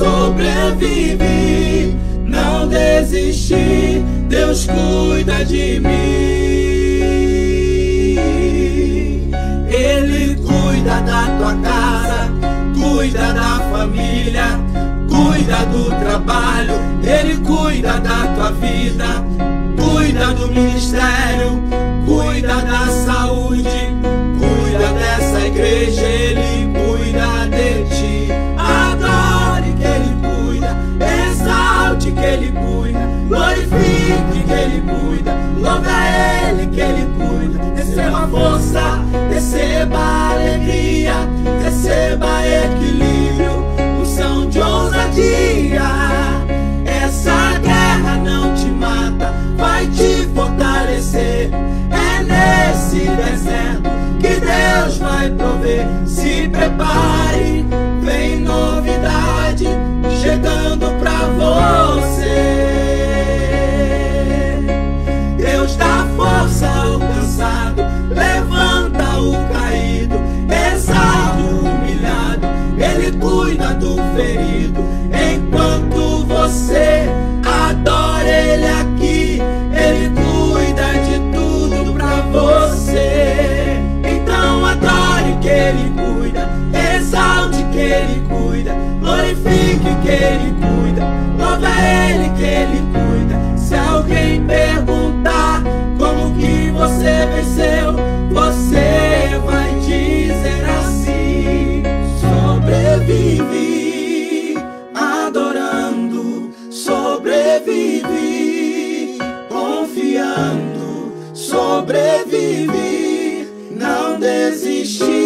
sobrevivi, não desisti, Deus cuida de mim. Ele cuida da tua casa, cuida da família, cuida do trabalho, Ele cuida da tua vida, cuida do ministério, cuida da saúde, cuida dessa igreja, Ele cuida de ti. Adore que Ele cuida, exalte que Ele cuida, glorifique que Ele cuida, louve a Ele que Ele cuida. Receba força, receba alegria, receba equilíbrio, unção de ousadia. Essa guerra não te mata, vai te fortalecer. É nesse deserto que Deus vai prover. Se prepare, vem novidade chegando pra você. Deus dá força ao cansado, levanta o caído, exalta o humilhado, Ele cuida do ferido. Enquanto você adora Ele aqui, Ele cuida de tudo pra você. Então adore que Ele cuida, exalte que Ele cuida, glorifique que Ele cuida, louve a Ele que Ele cuida. Se alguém perguntar como que você venceu, você vai dizer assim: sobrevivi adorando, sobrevivi confiando, sobrevivi, não desisti.